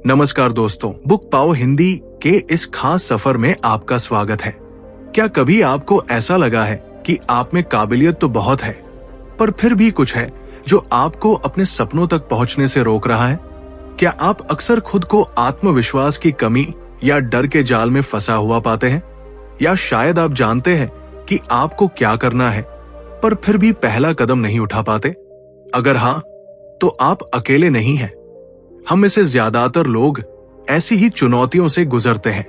नमस्कार दोस्तों, बुक पाओ हिंदी के इस खास सफर में आपका स्वागत है। क्या कभी आपको ऐसा लगा है कि आप में काबिलियत तो बहुत है, पर फिर भी कुछ है जो आपको अपने सपनों तक पहुंचने से रोक रहा है? क्या आप अक्सर खुद को आत्मविश्वास की कमी या डर के जाल में फंसा हुआ पाते हैं? या शायद आप जानते हैं कि आपको क्या करना है, पर फिर भी पहला कदम नहीं उठा पाते? अगर हाँ, तो आप अकेले नहीं हैं। हम में से ज्यादातर लोग ऐसी ही चुनौतियों से गुजरते हैं।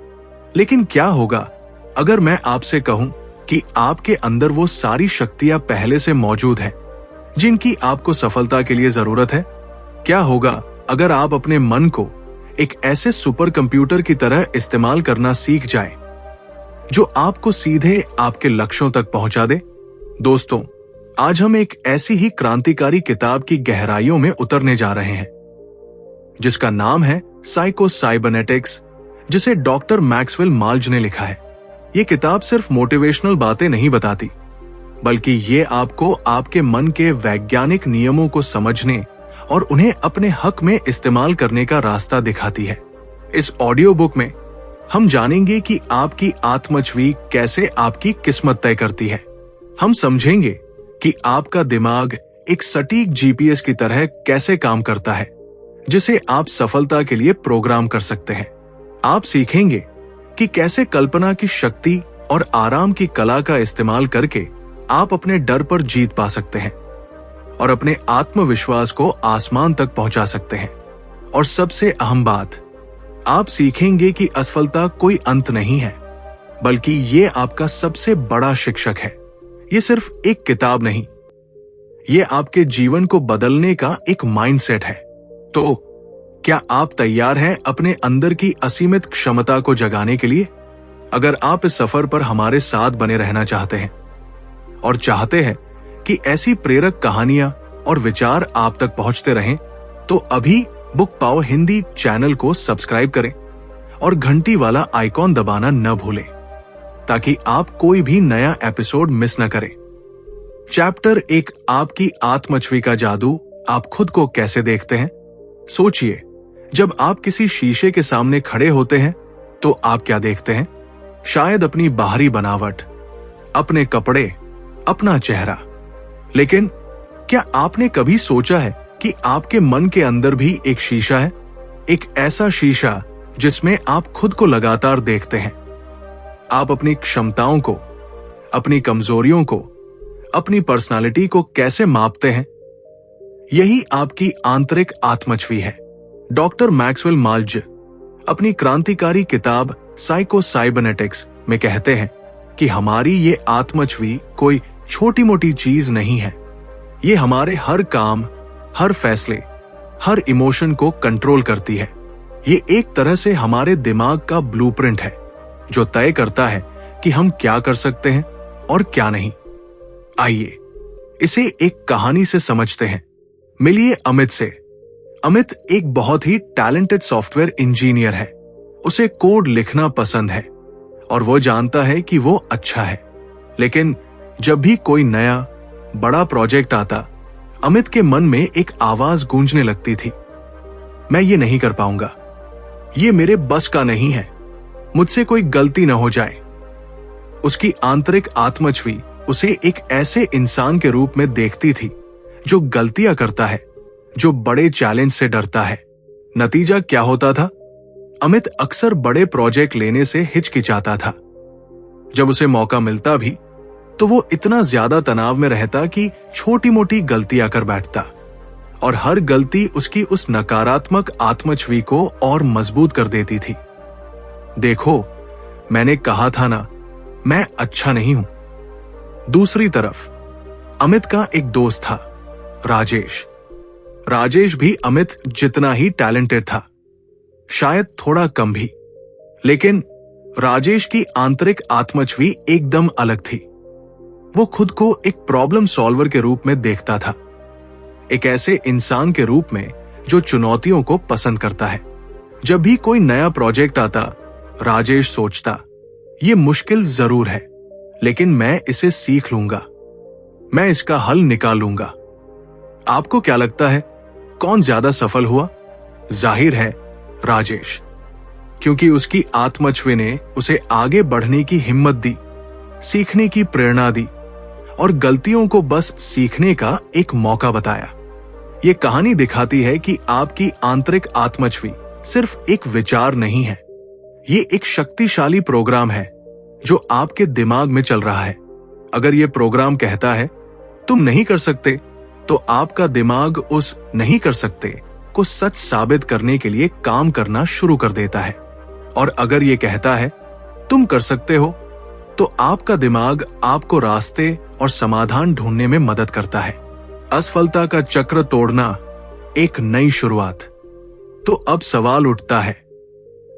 लेकिन क्या होगा अगर मैं आपसे कहूं कि आपके अंदर वो सारी शक्तियां पहले से मौजूद हैं जिनकी आपको सफलता के लिए जरूरत है? क्या होगा अगर आप अपने मन को एक ऐसे सुपर कंप्यूटर की तरह इस्तेमाल करना सीख जाएं, जो आपको सीधे आपके लक्ष्यों तक पहुंचा दे? दोस्तों, आज हम एक ऐसी ही क्रांतिकारी किताब की गहराइयों में उतरने जा रहे हैं जिसका नाम है साइको साइबरनेटिक्स, जिसे डॉक्टर मैक्सवेल माल्ज ने लिखा है। ये किताब सिर्फ मोटिवेशनल बातें नहीं बताती, बल्कि ये आपको आपके मन के वैज्ञानिक नियमों को समझने और उन्हें अपने हक में इस्तेमाल करने का रास्ता दिखाती है। इस ऑडियो बुक में हम जानेंगे कि आपकी आत्मछवि कैसे आपकी किस्मत तय करती है। हम समझेंगे कि आपका दिमाग एक सटीक जीपीएस की तरह कैसे काम करता है, जिसे आप सफलता के लिए प्रोग्राम कर सकते हैं। आप सीखेंगे कि कैसे कल्पना की शक्ति और आराम की कला का इस्तेमाल करके आप अपने डर पर जीत पा सकते हैं और अपने आत्मविश्वास को आसमान तक पहुंचा सकते हैं। और सबसे अहम बात, आप सीखेंगे कि असफलता कोई अंत नहीं है, बल्कि ये आपका सबसे बड़ा शिक्षक है। ये सिर्फ एक किताब नहीं, ये आपके जीवन को बदलने का एक माइंडसेट है। तो क्या आप तैयार हैं अपने अंदर की असीमित क्षमता को जगाने के लिए? अगर आप इस सफर पर हमारे साथ बने रहना चाहते हैं और चाहते हैं कि ऐसी प्रेरक कहानियां और विचार आप तक पहुंचते रहें, तो अभी बुक पाओ हिंदी चैनल को सब्सक्राइब करें और घंटी वाला आइकॉन दबाना न भूलें, ताकि आप कोई भी नया एपिसोड मिस न करें। चैप्टर 1, आपकी आत्मछवि का जादू। आप खुद को कैसे देखते हैं? सोचिए, जब आप किसी शीशे के सामने खड़े होते हैं तो आप क्या देखते हैं? शायद अपनी बाहरी बनावट, अपने कपड़े, अपना चेहरा। लेकिन क्या आपने कभी सोचा है कि आपके मन के अंदर भी एक शीशा है? एक ऐसा शीशा जिसमें आप खुद को लगातार देखते हैं। आप अपनी क्षमताओं को, अपनी कमजोरियों को, अपनी पर्सनालिटी को कैसे मापते हैं? यही आपकी आंतरिक आत्मछवि है। डॉक्टर मैक्सवेल माल्ज अपनी क्रांतिकारी किताब साइको साइबरनेटिक्स में कहते हैं कि हमारी ये आत्मछवि कोई छोटी मोटी चीज नहीं है। ये हमारे हर काम, हर फैसले, हर इमोशन को कंट्रोल करती है। ये एक तरह से हमारे दिमाग का ब्लूप्रिंट है, जो तय करता है कि हम क्या कर सकते हैं और क्या नहीं। आइए इसे एक कहानी से समझते हैं। मिलिए अमित से। अमित एक बहुत ही टैलेंटेड सॉफ्टवेयर इंजीनियर है। उसे कोड लिखना पसंद है और वो जानता है कि वो अच्छा है। लेकिन जब भी कोई नया बड़ा प्रोजेक्ट आता, अमित के मन में एक आवाज गूंजने लगती थी, मैं ये नहीं कर पाऊंगा, ये मेरे बस का नहीं है, मुझसे कोई गलती न हो जाए। उसकी आंतरिक आत्मछवि उसे एक ऐसे इंसान के रूप में देखती थी जो गलतियां करता है, जो बड़े चैलेंज से डरता है। नतीजा क्या होता था? अमित अक्सर बड़े प्रोजेक्ट लेने से हिचकिचाता था। जब उसे मौका मिलता भी तो वो इतना ज्यादा तनाव में रहता कि छोटी मोटी गलतियां कर बैठता, और हर गलती उसकी उस नकारात्मक आत्मछवि को और मजबूत कर देती थी। देखो, मैंने कहा था ना, मैं अच्छा नहीं हूं। दूसरी तरफ अमित का एक दोस्त था, राजेश। राजेश भी अमित जितना ही टैलेंटेड था, शायद थोड़ा कम भी। लेकिन राजेश की आंतरिक आत्मछवि एकदम अलग थी। वो खुद को एक प्रॉब्लम सॉल्वर के रूप में देखता था, एक ऐसे इंसान के रूप में जो चुनौतियों को पसंद करता है। जब भी कोई नया प्रोजेक्ट आता, राजेश सोचता, ये मुश्किल जरूर है, लेकिन मैं इसे सीख लूंगा, मैं इसका हल निकाल लूंगा। आपको क्या लगता है, कौन ज्यादा सफल हुआ? जाहिर है राजेश, क्योंकि उसकी आत्मछवि ने उसे आगे बढ़ने की हिम्मत दी, सीखने की प्रेरणा दी और गलतियों को बस सीखने का एक मौका बताया। ये कहानी दिखाती है कि आपकी आंतरिक आत्मछवि सिर्फ एक विचार नहीं है, ये एक शक्तिशाली प्रोग्राम है जो आपके दिमाग में चल रहा है। अगर ये प्रोग्राम कहता है तुम नहीं कर सकते, तो आपका दिमाग उस नहीं कर सकते को सच साबित करने के लिए काम करना शुरू कर देता है। और अगर ये कहता है तुम कर सकते हो, तो आपका दिमाग आपको रास्ते और समाधान ढूंढने में मदद करता है। असफलता का चक्र तोड़ना, एक नई शुरुआत। तो अब सवाल उठता है,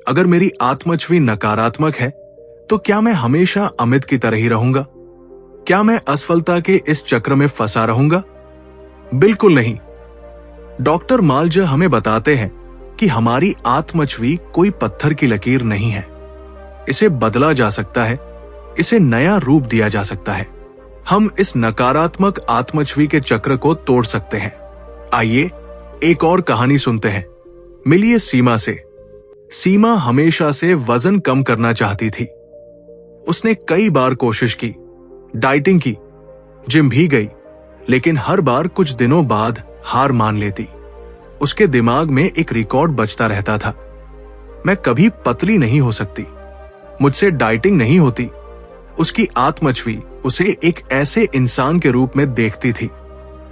अगर मेरी आत्मछवि नकारात्मक है तो क्या मैं हमेशा अमित की तरह ही रहूंगा? क्या मैं असफलता के इस चक्र में फंसा रहूंगा? बिल्कुल नहीं। डॉक्टर माल्ज हमें बताते हैं कि हमारी आत्मछवि कोई पत्थर की लकीर नहीं है। इसे बदला जा सकता है, इसे नया रूप दिया जा सकता है। हम इस नकारात्मक आत्मछवि के चक्र को तोड़ सकते हैं। आइए एक और कहानी सुनते हैं। मिलिए सीमा से। सीमा हमेशा से वजन कम करना चाहती थी। उसने कई बार कोशिश की, डाइटिंग की, जिम भी गई, लेकिन हर बार कुछ दिनों बाद हार मान लेती। उसके दिमाग में एक रिकॉर्ड बजता रहता था, मैं कभी पतली नहीं हो सकती, मुझसे डाइटिंग नहीं होती। उसकी आत्मछवि उसे एक ऐसे इंसान के रूप में देखती थी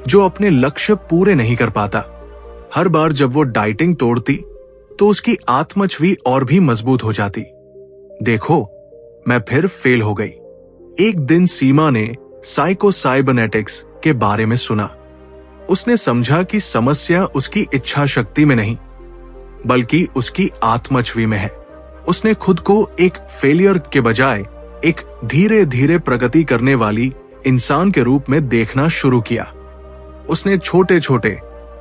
जो अपने लक्ष्य पूरे नहीं कर पाता। हर बार जब वो डाइटिंग तोड़ती तो उसकी आत्मछवि और भी मजबूत हो जाती। देखो, मैं फिर फेल हो गई। एक दिन सीमा ने साइकोसाइबरनेटिक्स के बारे में सुना। उसने समझा कि समस्या उसकी इच्छा शक्ति में नहीं, बल्कि उसकी आत्मछवि में है। उसने खुद को एक फेलियर के बजाय एक धीरे धीरे प्रगति करने वाली इंसान के रूप में देखना शुरू किया। उसने छोटे छोटे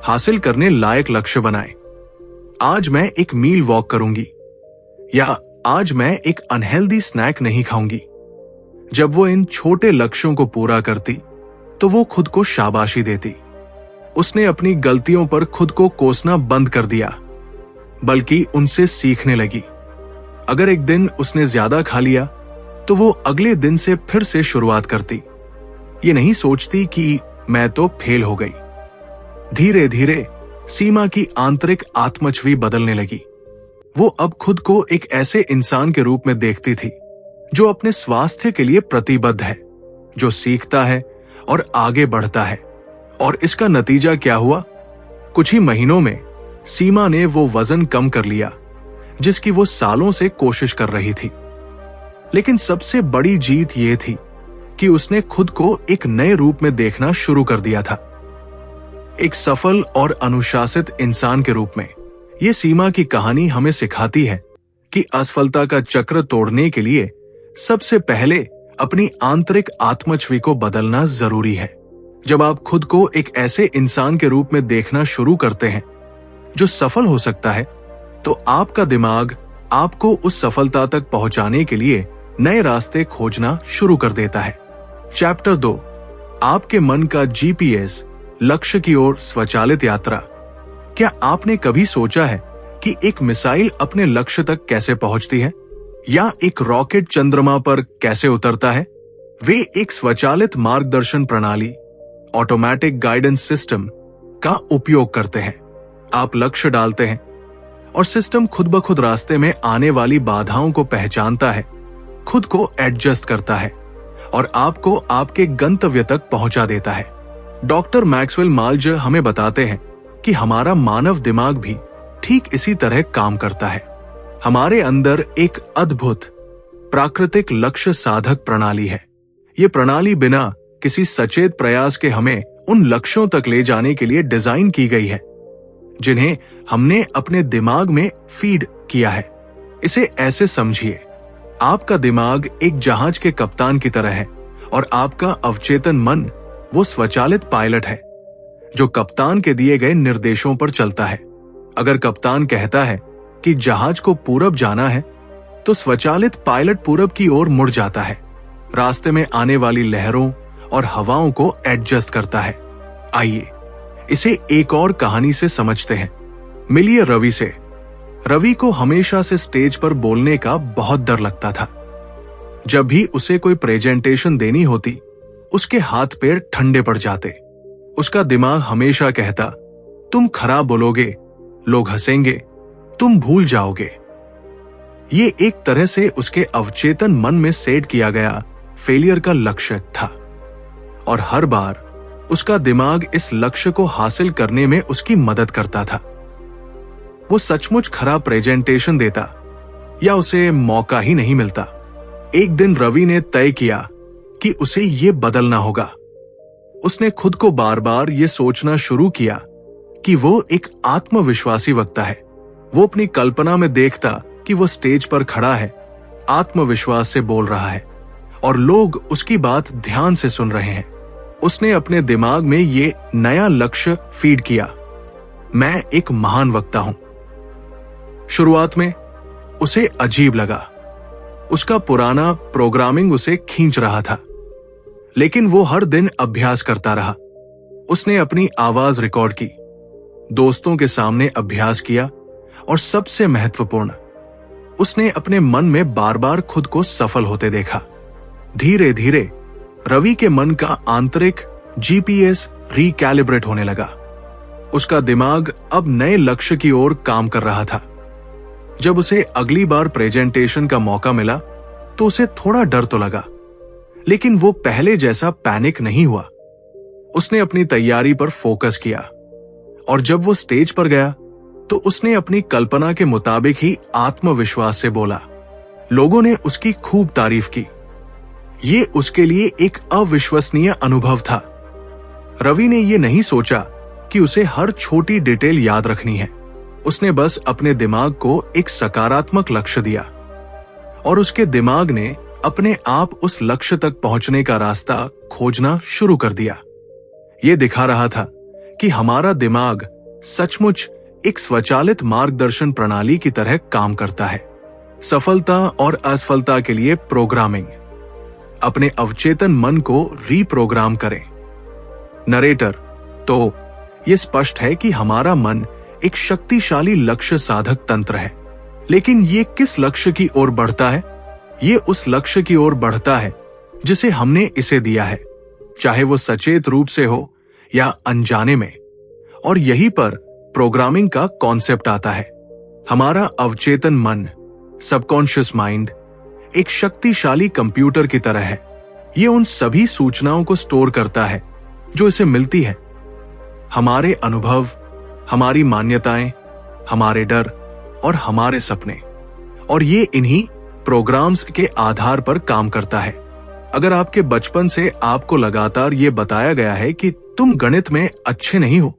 हासिल करने लायक लक्ष्य बनाए। आज मैं 1 मील वॉक करूंगी, या आज मैं एक अनहेल्दी स्नैक नहीं खाऊंगी। जब वो इन छोटे लक्ष्यों को पूरा करती तो वो खुद को शाबाशी देती। उसने अपनी गलतियों पर खुद को कोसना बंद कर दिया, बल्कि उनसे सीखने लगी। अगर एक दिन उसने ज्यादा खा लिया तो वो अगले दिन से फिर से शुरुआत करती। ये नहीं सोचती कि मैं तो फेल हो गई। धीरे धीरे सीमा की आंतरिक आत्मछवि बदलने लगी। वो अब खुद को एक ऐसे इंसान के रूप में देखती थी जो अपने स्वास्थ्य के लिए प्रतिबद्ध है, जो सीखता है और आगे बढ़ता है। और इसका नतीजा क्या हुआ? कुछ ही महीनों में सीमा ने वो वजन कम कर लिया जिसकी वो सालों से कोशिश कर रही थी। लेकिन सबसे बड़ी जीत ये थी कि उसने खुद को एक नए रूप में देखना शुरू कर दिया था, एक सफल और अनुशासित इंसान के रूप में। ये सीमा की कहानी हमें सिखाती है कि असफलता का चक्र तोड़ने के लिए सबसे पहले अपनी आंतरिक आत्मछवि को बदलना जरूरी है। जब आप खुद को एक ऐसे इंसान के रूप में देखना शुरू करते हैं जो सफल हो सकता है, तो आपका दिमाग आपको उस सफलता तक पहुंचाने के लिए नए रास्ते खोजना शुरू कर देता है। चैप्टर 2, आपके मन का जीपीएस, लक्ष्य की ओर स्वचालित यात्रा। क्या आपने कभी सोचा है कि एक मिसाइल अपने लक्ष्य तक कैसे पहुंचती है, या एक रॉकेट चंद्रमा पर कैसे उतरता है? वे एक स्वचालित मार्गदर्शन प्रणाली, ऑटोमेटिक गाइडेंस सिस्टम का उपयोग करते हैं। आप लक्ष्य डालते हैं और सिस्टम खुद ब खुद रास्ते में आने वाली बाधाओं को पहचानता है, खुद को एडजस्ट करता है और आपको आपके गंतव्य तक पहुंचा देता है। डॉक्टर मैक्सवेल माल्ज हमें बताते हैं कि हमारा मानव दिमाग भी ठीक इसी तरह काम करता है। हमारे अंदर एक अद्भुत प्राकृतिक लक्ष्य साधक प्रणाली है। ये प्रणाली बिना किसी सचेत प्रयास के हमें उन लक्ष्यों तक ले जाने के लिए डिजाइन की गई है जिन्हें हमने अपने दिमाग में फीड किया है। इसे ऐसे समझिए, आपका दिमाग एक जहाज के कप्तान की तरह है और आपका अवचेतन मन वो स्वचालित पायलट है जो कप्तान के दिए गए निर्देशों पर चलता है। अगर कप्तान कहता है कि जहाज को पूरब जाना है, तो स्वचालित पायलट पूरब की ओर मुड़ जाता है, रास्ते में आने वाली लहरों और हवाओं को एडजस्ट करता है। आइए इसे एक और कहानी से समझते हैं। मिलिए रवि से। रवि को हमेशा से स्टेज पर बोलने का बहुत डर लगता था। जब भी उसे कोई प्रेजेंटेशन देनी होती, उसके हाथ पैर ठंडे पड़ जाते। उसका दिमाग हमेशा कहता, तुम खराब बोलोगे, लोग हंसेंगे, तुम भूल जाओगे। ये एक तरह से उसके अवचेतन मन में सेट किया गया फेलियर का लक्ष्य था, और हर बार उसका दिमाग इस लक्ष्य को हासिल करने में उसकी मदद करता था। वो सचमुच खराब प्रेजेंटेशन देता या उसे मौका ही नहीं मिलता। एक दिन रवि ने तय किया कि उसे ये बदलना होगा। उसने खुद को बार बार ये सोचना शुरू किया कि वो एक आत्मविश्वासी वक्ता है। वो अपनी कल्पना में देखता कि वो स्टेज पर खड़ा है, आत्मविश्वास से बोल रहा है और लोग उसकी बात ध्यान से सुन रहे हैं। उसने अपने दिमाग में ये नया लक्ष्य फीड किया, मैं एक महान वक्ता हूं। शुरुआत में उसे अजीब लगा। उसका पुराना प्रोग्रामिंग उसे खींच रहा था, लेकिन वो हर दिन अभ्यास करता रहा। उसने अपनी आवाज रिकॉर्ड की, दोस्तों के सामने अभ्यास किया और सबसे महत्वपूर्ण, उसने अपने मन में बार बार खुद को सफल होते देखा। धीरे धीरे रवि के मन का आंतरिक जीपीएस रिकैलिब्रेट होने लगा। उसका दिमाग अब नए लक्ष्य की ओर काम कर रहा था। जब उसे अगली बार प्रेजेंटेशन का मौका मिला तो उसे थोड़ा डर तो लगा, लेकिन वो पहले जैसा पैनिक नहीं हुआ। उसने अपनी तैयारी पर फोकस किया और जब वो स्टेज पर गया तो उसने अपनी कल्पना के मुताबिक ही आत्मविश्वास से बोला। लोगों ने उसकी खूब तारीफ की। ये उसके लिए एक अविश्वसनीय अनुभव था। रवि ने ये नहीं सोचा कि उसे हर छोटी डिटेल याद रखनी है। उसने बस अपने दिमाग को एक सकारात्मक लक्ष्य दिया और उसके दिमाग ने अपने आप उस लक्ष्य तक पहुंचने का रास्ता खोजना शुरू कर दिया। यह दिखा रहा था कि हमारा दिमाग सचमुच एक स्वचालित मार्गदर्शन प्रणाली की तरह काम करता है। सफलता और असफलता के लिए प्रोग्रामिंग। अपने अवचेतन मन को रीप्रोग्राम करें। नरेटर, तो यह स्पष्ट है कि हमारा मन एक शक्तिशाली लक्ष्य साधक तंत्र है, लेकिन ये किस लक्ष्य की ओर बढ़ता है? ये उस लक्ष्य की ओर बढ़ता है जिसे हमने इसे दिया है, चाहे वो सचेत रूप से हो या अनजाने में। और यहीं पर प्रोग्रामिंग का कॉन्सेप्ट आता है। हमारा अवचेतन मन, सबकॉन्शियस माइंड, एक शक्तिशाली कंप्यूटर की तरह है। ये उन सभी सूचनाओं को स्टोर करता है जो इसे मिलती है। हमारे अनुभव, हमारी मान्यताएं, हमारे डर और हमारे सपने, और ये इन्हीं प्रोग्राम्स के आधार पर काम करता है। अगर आपके बचपन से आपको लगातार ये बताया गया है कि तुम गणित में अच्छे नहीं हो,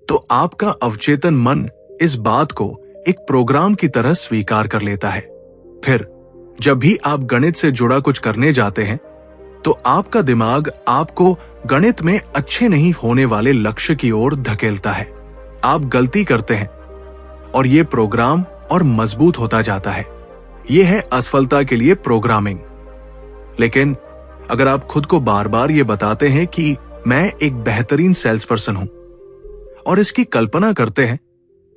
तो आपका अवचेतन मन इस बात को एक प्रोग्राम की तरह स्वीकार कर लेता है। फिर जब भी आप गणित से जुड़ा कुछ करने जाते हैं, तो आपका दिमाग आपको गणित में अच्छे नहीं होने वाले लक्ष्य की ओर धकेलता है। आप गलती करते हैं और ये प्रोग्राम और मजबूत होता जाता है। यह है असफलता के लिए प्रोग्रामिंग। लेकिन अगर आप खुद को बार बार ये बताते हैं कि मैं एक बेहतरीन सेल्स पर्सन हूं और इसकी कल्पना करते हैं,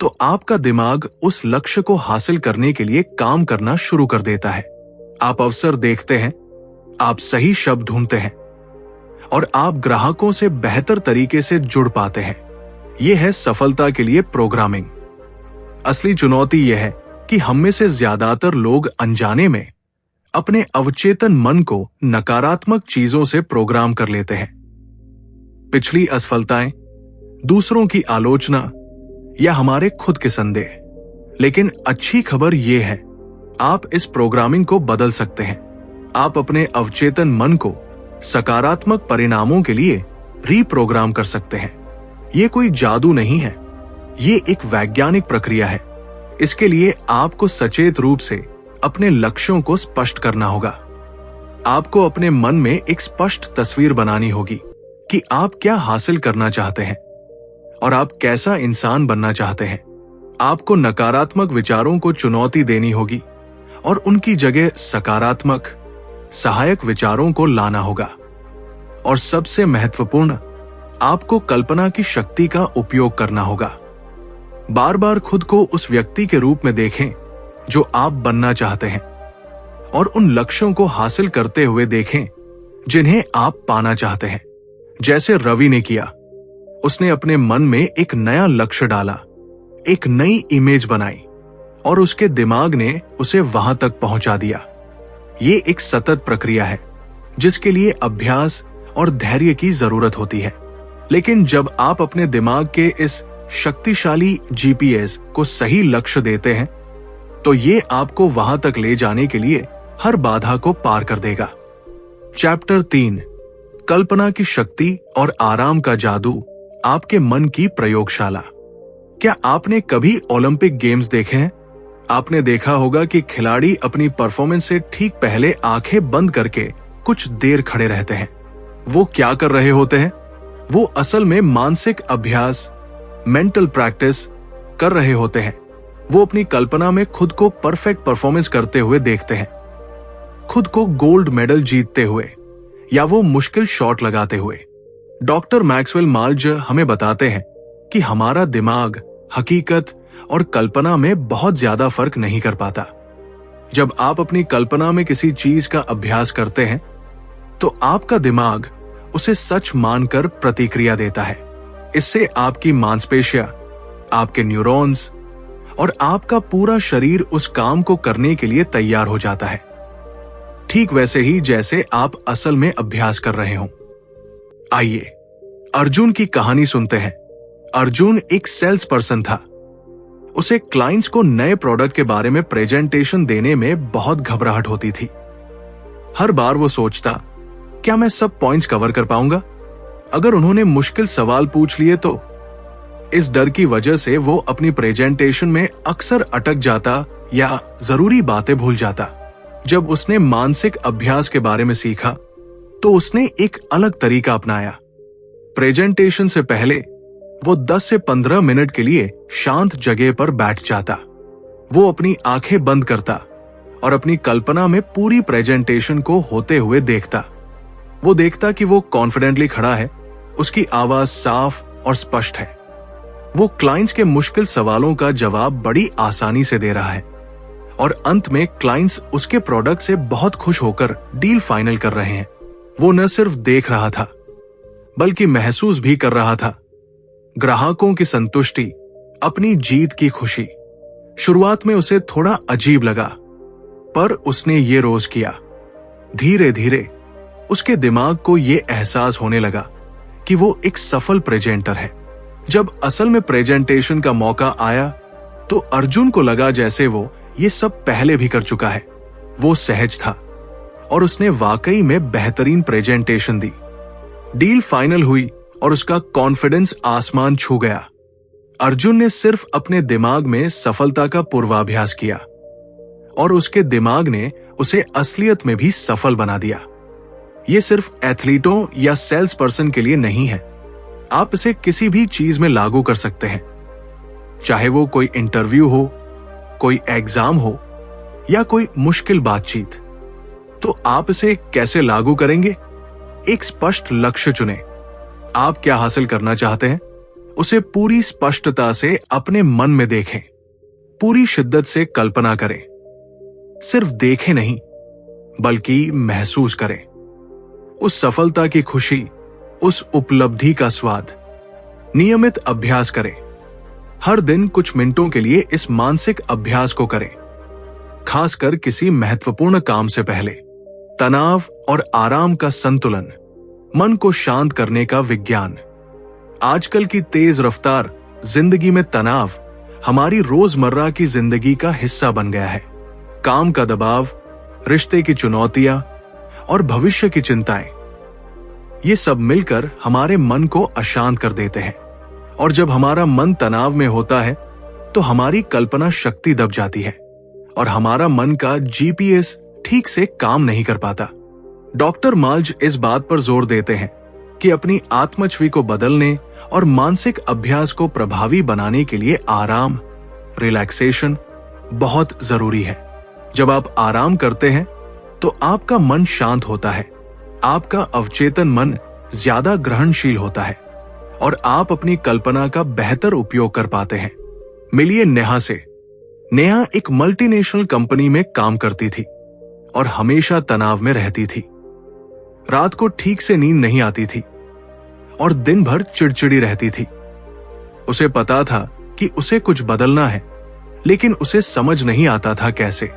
तो आपका दिमाग उस लक्ष्य को हासिल करने के लिए काम करना शुरू कर देता है। आप अवसर देखते हैं, आप सही शब्द ढूंढते हैं और आप ग्राहकों से बेहतर तरीके से जुड़ पाते हैं। यह है सफलता के लिए प्रोग्रामिंग। असली चुनौती यह है कि हम में से ज्यादातर लोग अनजाने में अपने अवचेतन मन को नकारात्मक चीजों से प्रोग्राम कर लेते हैं। पिछली असफलताएं, दूसरों की आलोचना या हमारे खुद के संदेह। लेकिन अच्छी खबर यह है, आप इस प्रोग्रामिंग को बदल सकते हैं। आप अपने अवचेतन मन को सकारात्मक परिणामों के लिए रीप्रोग्राम कर सकते हैं। ये कोई जादू नहीं है, ये एक वैज्ञानिक प्रक्रिया है। इसके लिए आपको सचेत रूप से अपने लक्ष्यों को स्पष्ट करना होगा। आपको अपने मन में एक स्पष्ट तस्वीर बनानी होगी कि आप क्या हासिल करना चाहते हैं और आप कैसा इंसान बनना चाहते हैं। आपको नकारात्मक विचारों को चुनौती देनी होगी और उनकी जगह सकारात्मक, सहायक विचारों को लाना होगा। और सबसे महत्वपूर्ण, आपको कल्पना की शक्ति का उपयोग करना होगा। बार बार खुद को उस व्यक्ति के रूप में देखें जो आप बनना चाहते हैं, और उन लक्ष्यों को हासिल करते हुए देखें जिन्हें आप पाना चाहते हैं। जैसे रवि ने किया, उसने अपने मन में एक नया लक्ष्य डाला, एक नई इमेज बनाई और उसके दिमाग ने उसे वहां तक पहुंचा दिया। ये एक सतत प्रक्रिया है जिसके लिए अभ्यास और धैर्य की जरूरत होती है। लेकिन जब आप अपने दिमाग के इस शक्तिशाली जीपीएस को सही लक्ष्य देते हैं तो ये आपको वहां तक ले जाने के लिए हर बाधा को पार कर देगा। चैप्टर 3, कल्पना की शक्ति और आराम का जादू, आपके मन की प्रयोगशाला। क्या आपने कभी ओलंपिक गेम्स देखे हैं? आपने देखा होगा कि खिलाड़ी अपनी परफॉर्मेंस से ठीक पहले आंखें बंद करके कुछ देर खड़े रहते हैं। वो क्या कर रहे होते हैं? वो असल में मानसिक अभ्यास, मेंटल प्रैक्टिस कर रहे होते हैं। वो अपनी कल्पना में खुद को परफेक्ट परफॉर्मेंस करते हुए देखते हैं, खुद को गोल्ड मेडल जीतते हुए या वो मुश्किल शॉट लगाते हुए। डॉक्टर मैक्सवेल माल्ज हमें बताते हैं कि हमारा दिमाग हकीकत और कल्पना में बहुत ज्यादा फर्क नहीं कर पाता। जब आप अपनी कल्पना में किसी चीज का अभ्यास करते हैं तो आपका दिमाग उसे सच मानकर प्रतिक्रिया देता है। इससे आपकी मांसपेशियां, आपके न्यूरॉन्स और आपका पूरा शरीर उस काम को करने के लिए तैयार हो जाता है, ठीक वैसे ही जैसे आप असल में अभ्यास कर रहे हों। आइए अर्जुन की कहानी सुनते हैं। अर्जुन एक सेल्स पर्सन था। उसे क्लाइंट्स को नए प्रोडक्ट के बारे में प्रेजेंटेशन देने में बहुत घबराहट होती थी। हर बार वो सोचता, क्या मैं सब पॉइंट्स कवर कर पाऊंगा? अगर उन्होंने मुश्किल सवाल पूछ लिए तो? इस डर की वजह से वो अपनी प्रेजेंटेशन में अक्सर अटक जाता या जरूरी बातें भूल जाता। जब उसने मानसिक अभ्यास के बारे में सीखा तो उसने एक अलग तरीका अपनाया। प्रेजेंटेशन से पहले वो 10 से 15 मिनट के लिए शांत जगह पर बैठ जाता। वो अपनी आंखें बंद करता और अपनी कल्पना में पूरी प्रेजेंटेशन को होते हुए देखता। वो देखता कि वो कॉन्फिडेंटली खड़ा है, उसकी आवाज साफ और स्पष्ट है, वो क्लाइंट्स के मुश्किल सवालों का जवाब बड़ी आसानी से दे रहा है और अंत में क्लाइंट्स उसके प्रोडक्ट से बहुत खुश होकर डील फाइनल कर रहे हैं। वो न सिर्फ देख रहा था बल्कि महसूस भी कर रहा था ग्राहकों की संतुष्टि, अपनी जीत की खुशी। शुरुआत में उसे थोड़ा अजीब लगा, पर उसने ये रोज किया। धीरे धीरे उसके दिमाग को ये एहसास होने लगा कि वो एक सफल प्रेजेंटर है। जब असल में प्रेजेंटेशन का मौका आया तो अर्जुन को लगा जैसे वो ये सब पहले भी कर चुका है। वो सहज था और उसने वाकई में बेहतरीन प्रेजेंटेशन दी। डील फाइनल हुई और उसका कॉन्फिडेंस आसमान छू गया। अर्जुन ने सिर्फ अपने दिमाग में सफलता का पूर्वाभ्यास किया और उसके दिमाग ने उसे असलियत में भी सफल बना दिया। ये सिर्फ एथलीटों या सेल्स पर्सन के लिए नहीं है, आप इसे किसी भी चीज में लागू कर सकते हैं। चाहे वो कोई इंटरव्यू हो, कोई एग्जाम हो या कोई मुश्किल बातचीत। तो आप इसे कैसे लागू करेंगे? एक स्पष्ट लक्ष्य चुनें। आप क्या हासिल करना चाहते हैं उसे पूरी स्पष्टता से अपने मन में देखें, पूरी शिद्दत से कल्पना करें। सिर्फ देखें नहीं बल्कि महसूस करें उस सफलता की खुशी, उस उपलब्धि का स्वाद। नियमित अभ्यास करें। हर दिन कुछ मिनटों के लिए इस मानसिक अभ्यास को करें, खासकर किसी महत्वपूर्ण काम से पहले। तनाव और आराम का संतुलन, मन को शांत करने का विज्ञान। आजकल की तेज रफ्तार जिंदगी में तनाव हमारी रोजमर्रा की जिंदगी का हिस्सा बन गया है। काम का दबाव, रिश्ते की चुनौतियां और भविष्य की चिंताएं, ये सब मिलकर हमारे मन को अशांत कर देते हैं। और जब हमारा मन तनाव में होता है तो हमारी कल्पना शक्ति दब जाती है और हमारा मन का जीपीएस ठीक से काम नहीं कर पाता। डॉक्टर माल्ज इस बात पर जोर देते हैं कि अपनी आत्मछवि को बदलने और मानसिक अभ्यास को प्रभावी बनाने के लिए आराम, रिलैक्सेशन बहुत जरूरी है। जब आप आराम करते हैं तो आपका मन शांत होता है, आपका अवचेतन मन ज्यादा ग्रहणशील होता है और आप अपनी कल्पना का बेहतर उपयोग कर पाते हैं। मिलिए नेहा से। नेहा एक मल्टीनेशनल कंपनी में काम करती थी और हमेशा तनाव में रहती थी। रात को ठीक से नींद नहीं आती थी और दिन भर चिड़चिड़ी रहती थी। उसे पता था कि उसे कुछ बदलना है, लेकिन उसे समझ नहीं आता था कैसे।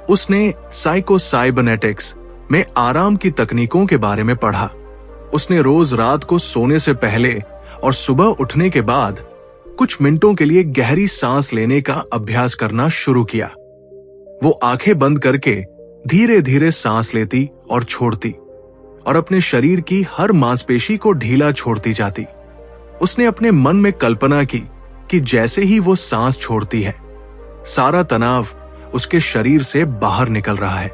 उसने साइकोसाइबरनेटिक्स में आराम की तकनीकों के बारे में पढ़ा। उसने रोज रात को सोने से पहले और सुबह उठने के बाद कुछ मिनटों के लिए गहरी सांस लेने का अभ्यास करना शुरू किया। वो आंखें बंद करके धीरे धीरे सांस लेती और छोड़ती और अपने शरीर की हर मांसपेशी को ढीला छोड़ती जाती। उसने अपने मन में कल्पना की कि जैसे ही वो सांस छोड़ती है, सारा तनाव उसके शरीर से बाहर निकल रहा है।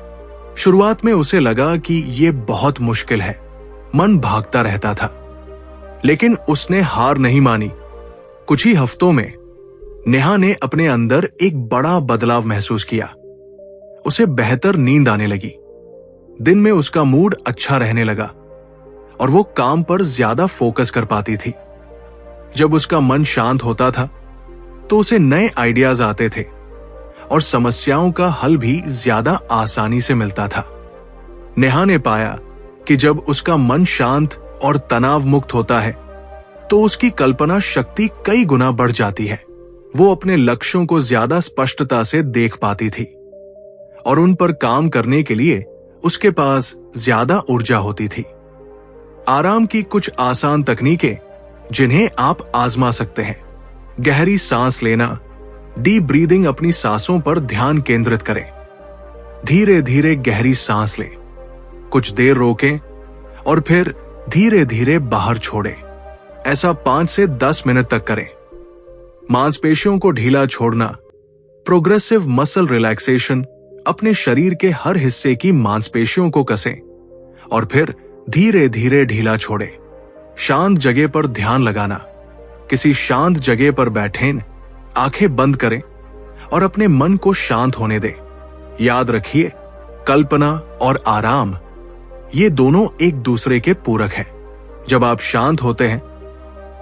शुरुआत में उसे लगा कि ये बहुत मुश्किल है, मन भागता रहता था, लेकिन उसने हार नहीं मानी। कुछ ही हफ्तों में नेहा ने अपने अंदर एक बड़ा बदलाव महसूस किया। उसे बेहतर नींद आने लगी, दिन में उसका मूड अच्छा रहने लगा और वो काम पर ज्यादा फोकस कर पाती थी। जब उसका मन शांत होता था तो उसे नए आइडियाज आते थे और समस्याओं का हल भी ज्यादा आसानी से मिलता था। नेहा ने पाया कि जब उसका मन शांत और तनाव मुक्त होता है तो उसकी कल्पना शक्ति कई गुना बढ़ जाती है। वो अपने लक्ष्यों को ज्यादा स्पष्टता से देख पाती थी और उन पर काम करने के लिए उसके पास ज्यादा ऊर्जा होती थी। आराम की कुछ आसान तकनीकें जिन्हें आप आजमा सकते हैं। गहरी सांस लेना, डीप ब्रीदिंग, अपनी सांसों पर ध्यान केंद्रित करें। धीरे धीरे गहरी सांस लें, कुछ देर रोकें और फिर धीरे धीरे बाहर छोड़ें। ऐसा 5 से 10 मिनट तक करें। मांसपेशियों को ढीला छोड़ना, प्रोग्रेसिव मसल रिलैक्सेशन, अपने शरीर के हर हिस्से की मांसपेशियों को कसें और फिर धीरे धीरे ढीला छोड़ें। शांत जगह पर ध्यान लगाना, किसी शांत जगह पर बैठें, आंखें बंद करें और अपने मन को शांत होने दें। याद रखिए, कल्पना और आराम ये दोनों एक दूसरे के पूरक हैं। जब आप शांत होते हैं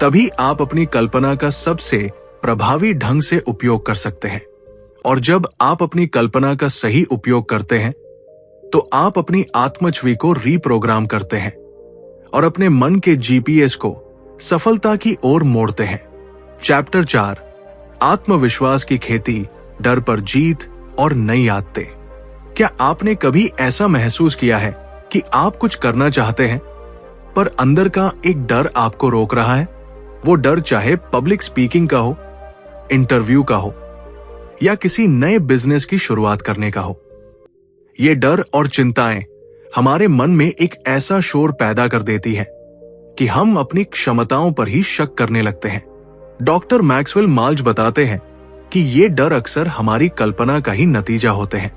तभी आप अपनी कल्पना का सबसे प्रभावी ढंग से उपयोग कर सकते हैं, और जब आप अपनी कल्पना का सही उपयोग करते हैं तो आप अपनी आत्मछवि को रीप्रोग्राम करते हैं और अपने मन के जीपीएस को सफलता की ओर मोड़ते हैं। चैप्टर 4, आत्मविश्वास की खेती, डर पर जीत और नई आदतें। क्या आपने कभी ऐसा महसूस किया है कि आप कुछ करना चाहते हैं पर अंदर का एक डर आपको रोक रहा है? वो डर चाहे पब्लिक स्पीकिंग का हो, इंटरव्यू का हो या किसी नए बिजनेस की शुरुआत करने का हो। ये डर और चिंताएं हमारे मन में एक ऐसा शोर पैदा कर देती है कि हम अपनी क्षमताओं पर ही शक करने लगते हैं। डॉक्टर मैक्सवेल माल्च बताते हैं कि ये डर अक्सर हमारी कल्पना का ही नतीजा होते हैं।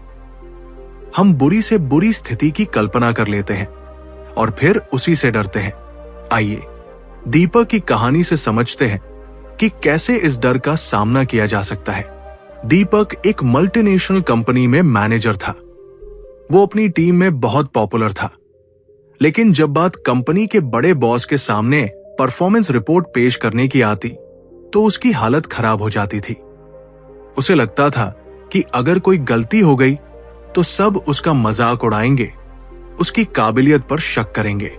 हम बुरी से बुरी स्थिति की कल्पना कर लेते हैं और फिर उसी से डरते हैं। आइए दीपक की कहानी से समझते हैं कि कैसे इस डर का सामना किया जा सकता है। दीपक एक मल्टीनेशनल कंपनी में मैनेजर था। वो अपनी टीम में बहुत पॉपुलर था, लेकिन जब बात कंपनी के बड़े बॉस के सामने परफॉर्मेंस रिपोर्ट पेश करने की आती तो उसकी हालत खराब हो जाती थी। उसे लगता था कि अगर कोई गलती हो गई तो सब उसका मजाक उड़ाएंगे, उसकी काबिलियत पर शक करेंगे।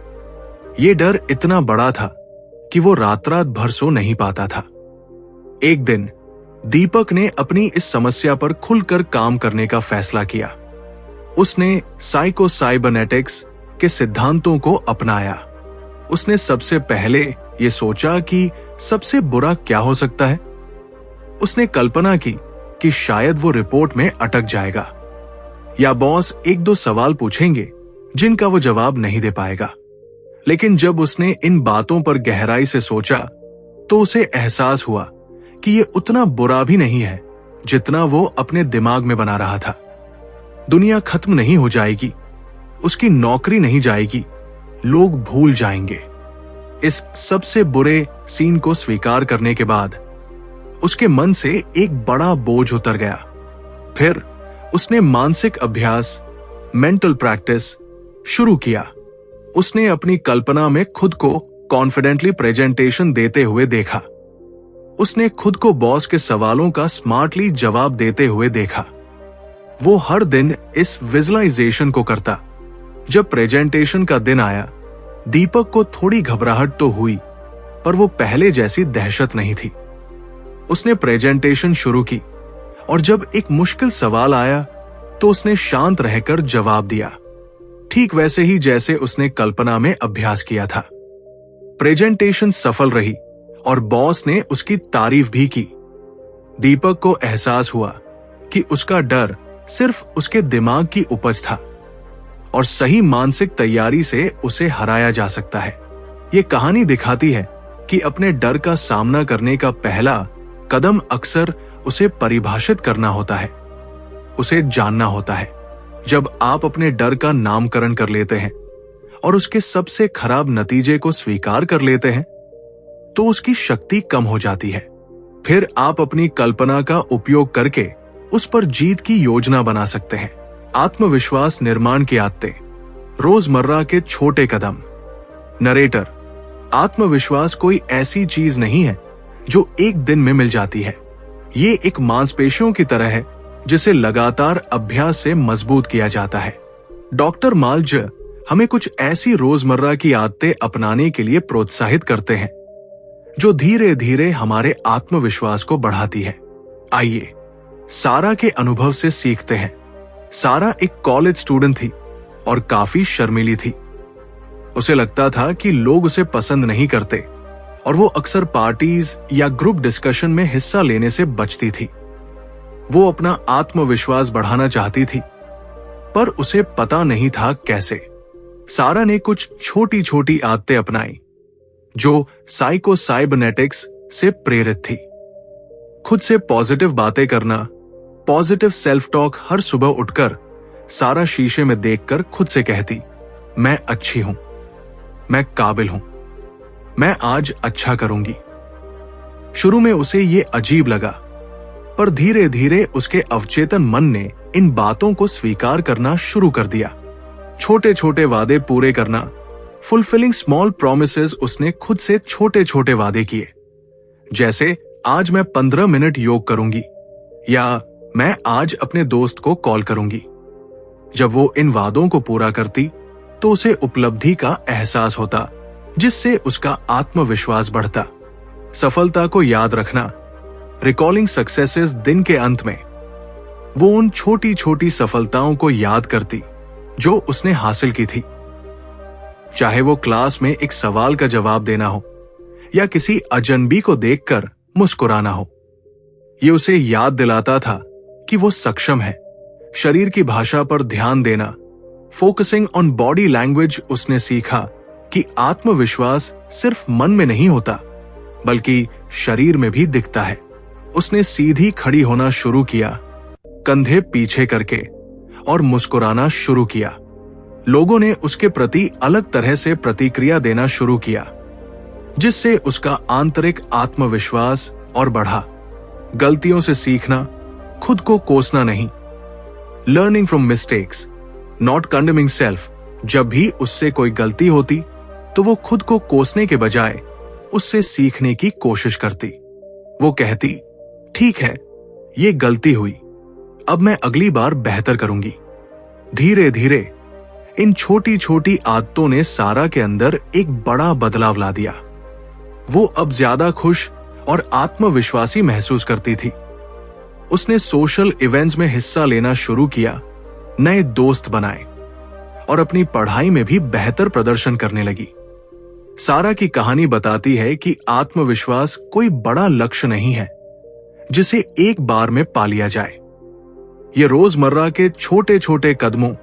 ये डर इतना बड़ा था कि वो रात रात भर सो नहीं पाता था। एक दिन दीपक ने अपनी इस समस्या पर खुलकर काम करने का फैसला किया। उसने साइकोसाइबरनेटिक्स के सिद्धांतों को अपनाया। उसने सबसे पहले ये सोचा कि सबसे बुरा क्या हो सकता है। उसने कल्पना की कि शायद वो रिपोर्ट में अटक जाएगा या बॉस 1-2 सवाल पूछेंगे जिनका वो जवाब नहीं दे पाएगा। लेकिन जब उसने इन बातों पर गहराई से सोचा तो उसे एहसास हुआ कि ये उतना बुरा भी नहीं है जितना वो अपने दिमाग में बना रहा था। दुनिया खत्म नहीं हो जाएगी, उसकी नौकरी नहीं जाएगी, लोग भूल जाएंगे। इस सबसे बुरे सीन को स्वीकार करने के बाद उसके मन से एक बड़ा बोझ उतर गया। फिर उसने मानसिक अभ्यास, मेंटल प्रैक्टिस शुरू किया। उसने अपनी कल्पना में खुद को कॉन्फिडेंटली प्रेजेंटेशन देते हुए देखा। उसने खुद को बॉस के सवालों का स्मार्टली जवाब देते हुए देखा। वो हर दिन इस विजुअलाइजेशन को करता। जब प्रेजेंटेशन का दिन आया, दीपक को थोड़ी घबराहट तो हुई, पर वो पहले जैसी दहशत नहीं थी। उसने प्रेजेंटेशन शुरू की और जब एक मुश्किल सवाल आया तो उसने शांत रहकर जवाब दिया, ठीक वैसे ही जैसे उसने कल्पना में अभ्यास किया था। प्रेजेंटेशन सफल रही और बॉस ने उसकी तारीफ भी की। दीपक को एहसास हुआ कि उसका डर सिर्फ उसके दिमाग की उपज था और सही मानसिक तैयारी से उसे हराया जा सकता है। ये कहानी दिखाती है कि अपने डर का सामना करने का पहला कदम अक्सर उसे परिभाषित करना होता है, उसे जानना होता है। जब आप अपने डर का नामकरण कर लेते हैं और उसके सबसे खराब नतीजे को स्वीकार कर लेते हैं, तो उसकी शक्ति कम हो जाती है। फिर आप अपनी कल्पना का उपयोग करके उस पर जीत की योजना बना सकते हैं। आत्मविश्वास निर्माण की आदतें, रोजमर्रा के छोटे कदम। नरेटर, आत्मविश्वास कोई ऐसी चीज नहीं है जो एक दिन में मिल जाती है। ये एक मांसपेशियों की तरह है जिसे लगातार अभ्यास से मजबूत किया जाता है। डॉक्टर माल्ज हमें कुछ ऐसी रोजमर्रा की आदतें अपनाने के लिए प्रोत्साहित करते हैं जो धीरे धीरे हमारे आत्मविश्वास को बढ़ाती है। आइए सारा के अनुभव से सीखते हैं। सारा एक कॉलेज स्टूडेंट थी और काफी शर्मीली थी। उसे लगता था कि लोग उसे पसंद नहीं करते और वो अक्सर पार्टीज या ग्रुप डिस्कशन में हिस्सा लेने से बचती थी। वो अपना आत्मविश्वास बढ़ाना चाहती थी, पर उसे पता नहीं था कैसे। सारा ने कुछ छोटी छोटी आदतें अपनाई जो साइकोसाइबरनेटिक्स से प्रेरित थी। खुद से पॉजिटिव बातें करना, पॉजिटिव सेल्फ टॉक। हर सुबह उठकर सारा शीशे में देखकर खुद से कहती, मैं अच्छी हूं, मैं काबिल हूं, मैं आज अच्छा करूंगी। शुरू में उसे ये अजीब लगा, पर धीरे धीरे उसके अवचेतन मन ने इन बातों को स्वीकार करना शुरू कर दिया। छोटे छोटे वादे पूरे करना, फुलफिलिंग स्मॉल प्रॉमिसेस। उसने खुद से छोटे छोटे वादे किए, जैसे आज मैं 15 मिनट योग करूंगी या मैं आज अपने दोस्त को कॉल करूंगी। जब वो इन वादों को पूरा करती तो उसे उपलब्धि का एहसास होता, जिससे उसका आत्मविश्वास बढ़ता। सफलता को याद रखना, रिकॉलिंग सक्सेसेस। दिन के अंत में वो उन छोटी छोटी सफलताओं को याद करती जो उसने हासिल की थी, चाहे वो क्लास में एक सवाल का जवाब देना हो या किसी अजनबी को देखकर मुस्कुराना हो। ये उसे याद दिलाता था कि वो सक्षम है। शरीर की भाषा पर ध्यान देना, फोकसिंग ऑन बॉडी लैंग्वेज। उसने सीखा कि आत्मविश्वास सिर्फ मन में नहीं होता, बल्कि शरीर में भी दिखता है। उसने सीधी खड़ी होना शुरू किया, कंधे पीछे करके, और मुस्कुराना शुरू किया। लोगों ने उसके प्रति अलग तरह से प्रतिक्रिया देना शुरू किया, जिससे उसका आंतरिक आत्मविश्वास और बढ़ा। गलतियों से सीखना, खुद को कोसना नहीं। Learning from mistakes, not condemning self. जब भी उससे कोई गलती होती तो वो खुद को कोसने के बजाय उससे सीखने की कोशिश करती। वो कहती, ठीक है, ये गलती हुई, अब मैं अगली बार बेहतर करूंगी। धीरे धीरे इन छोटी छोटी आदतों ने सारा के अंदर एक बड़ा बदलाव ला दिया। वो अब ज्यादा खुश और आत्मविश्वासी महसूस करती थी। उसने सोशल इवेंट्स में हिस्सा लेना शुरू किया, नए दोस्त बनाए और अपनी पढ़ाई में भी बेहतर प्रदर्शन करने लगी। सारा की कहानी बताती है कि आत्मविश्वास कोई बड़ा लक्ष्य नहीं है जिसे एक बार में पा लिया जाए। ये रोजमर्रा के छोटे छोटे कदमों,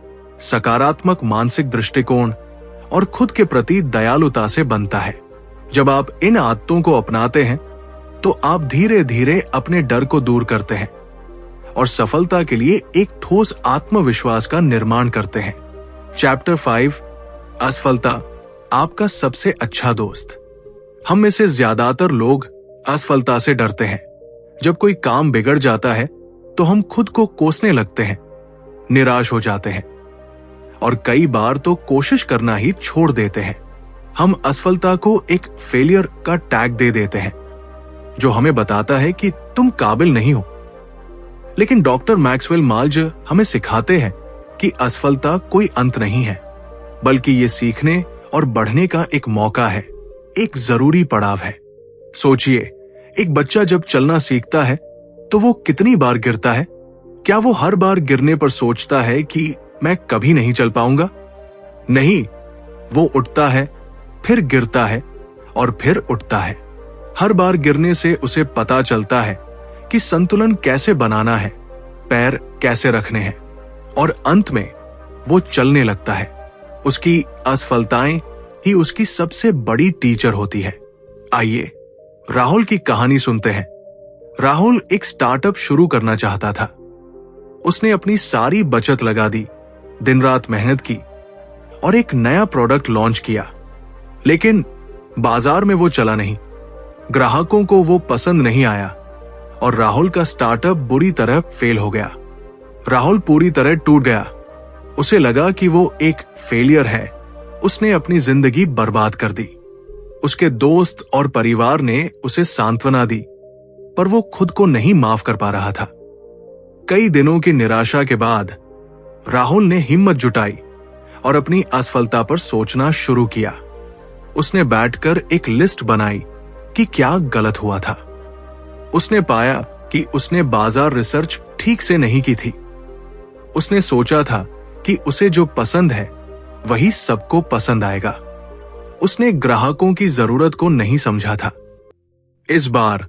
सकारात्मक मानसिक दृष्टिकोण और खुद के प्रति दयालुता से बनता है। जब आप इन आदतों को अपनाते हैं तो आप धीरे धीरे अपने डर को दूर करते हैं और सफलता के लिए एक ठोस आत्मविश्वास का निर्माण करते हैं। चैप्टर 5, असफलता आपका सबसे अच्छा दोस्त। हम में से ज्यादातर लोग असफलता से डरते हैं। जब कोई काम बिगड़ जाता है तो हम खुद को कोसने लगते हैं, निराश हो जाते हैं और कई बार तो कोशिश करना ही छोड़ देते हैं। हम असफलता को एक फेलियर का टैग दे देते हैं, जो हमें बताता है कि तुम काबिल नहीं हो। लेकिन डॉक्टर मैक्सवेल माल्ज हमें सिखाते हैं कि असफलता कोई अंत नहीं है, बल्कि ये सीखने और बढ़ने का एक मौका है, एक जरूरी पड़ाव है। सोचिए, एक बच्चा जब चलना सीखता है तो वो कितनी बार गिरता है? क्या वो हर बार गिरने पर सोचता है कि मैं कभी नहीं चल पाऊंगा? नहीं, वो उठता है, फिर गिरता है और फिर उठता है। हर बार गिरने से उसे पता चलता है कि संतुलन कैसे बनाना है, पैर कैसे रखने हैं, और अंत में वो चलने लगता है। उसकी असफलताएं ही उसकी सबसे बड़ी टीचर होती है। आइए राहुल की कहानी सुनते हैं। राहुल एक स्टार्टअप शुरू करना चाहता था। उसने अपनी सारी बचत लगा दी, दिन रात मेहनत की और एक नया प्रोडक्ट लॉन्च किया। लेकिन बाजार में वो चला नहीं, ग्राहकों को वो पसंद नहीं आया और राहुल का स्टार्टअप बुरी तरह फेल हो गया। राहुल पूरी तरह टूट गया। उसे लगा कि वो एक फेलियर है। उसने अपनी जिंदगी बर्बाद कर दी। उसके दोस्त और परिवार ने उसे सांत्वना दी, पर वो खुद को नहीं माफ कर पा रहा था। कई दिनों की निराशा के बाद राहुल ने हिम्मत जुटाई और अपनी असफलता पर सोचना शुरू किया। उसने बैठकर एक लिस्ट बनाई कि क्या गलत हुआ था। उसने पाया कि उसने बाजार रिसर्च ठीक से नहीं की थी। उसने सोचा था कि उसे जो पसंद है वही सबको पसंद आएगा। उसने ग्राहकों की जरूरत को नहीं समझा था। इस बार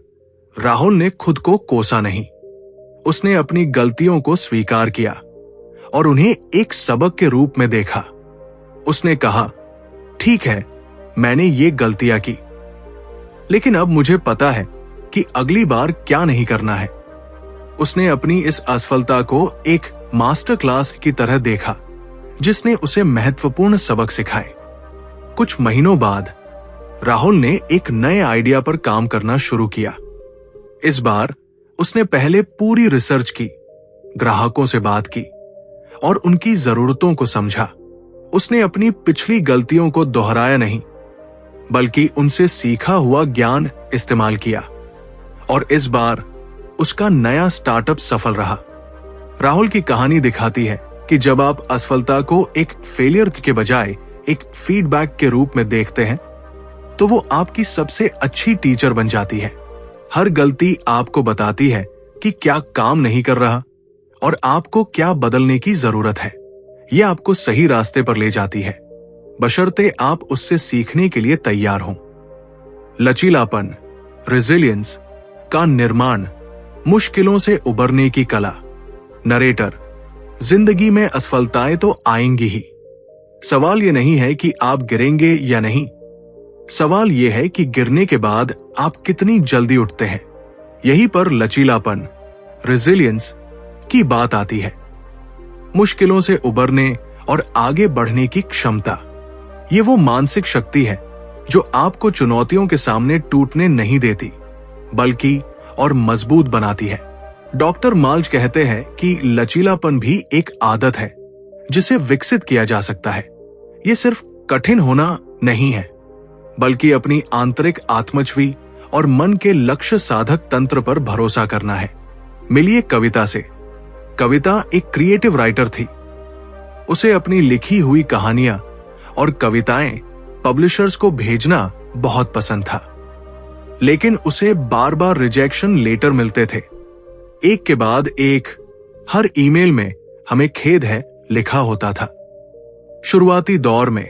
राहुल ने खुद को कोसा नहीं। उसने अपनी गलतियों को स्वीकार किया और उन्हें एक सबक के रूप में देखा। उसने कहा, ठीक है, मैंने ये गलतियां की, लेकिन अब मुझे पता है कि अगली बार क्या नहीं करना है। उसने अपनी इस असफलता को एक मास्टर क्लास की तरह देखा, जिसने उसे महत्वपूर्ण सबक सिखाए। कुछ महीनों बाद राहुल ने एक नए आइडिया पर काम करना शुरू किया। इस बार उसने पहले पूरी रिसर्च की, ग्राहकों से बात की और उनकी जरूरतों को समझा। उसने अपनी पिछली गलतियों को दोहराया नहीं, बल्कि उनसे सीखा हुआ ज्ञान इस्तेमाल किया और इस बार उसका नया स्टार्टअप सफल रहा। राहुल की कहानी दिखाती है कि जब आप असफलता को एक फेलियर के बजाय एक फीडबैक के रूप में देखते हैं, तो वो आपकी सबसे अच्छी टीचर बन जाती है। हर गलती आपको बताती है कि क्या काम नहीं कर रहा और आपको क्या बदलने की जरूरत है। ये आपको सही रास्ते पर ले जाती है, बशर्ते आप उससे सीखने के लिए तैयार हों। लचीलापन, रेजिलियंस का निर्माण, मुश्किलों से उबरने की कला। नरेटर, जिंदगी में असफलताएं तो आएंगी ही। सवाल ये नहीं है कि आप गिरेंगे या नहीं, सवाल यह है कि गिरने के बाद आप कितनी जल्दी उठते हैं। यहीं पर लचीलापन, रेजिलियंस की बात आती है। मुश्किलों से उबरने और आगे बढ़ने की क्षमता, ये वो मानसिक शक्ति है जो आपको चुनौतियों के सामने टूटने नहीं देती, बल्कि और मजबूत बनाती है। डॉक्टर माल्ज कहते हैं कि लचीलापन भी एक आदत है जिसे विकसित किया जा सकता है। ये सिर्फ कठिन होना नहीं है, बल्कि अपनी आंतरिक आत्मछवि और मन के लक्ष्य साधक तंत्र पर भरोसा करना है। मिलिए कविता से। कविता एक क्रिएटिव राइटर थी। उसे अपनी लिखी हुई कहानियां और कविताएं पब्लिशर्स को भेजना बहुत पसंद था, लेकिन उसे बार बार रिजेक्शन लेटर मिलते थे, एक के बाद एक। हर ईमेल में हमें खेद है लिखा होता था। शुरुआती दौर में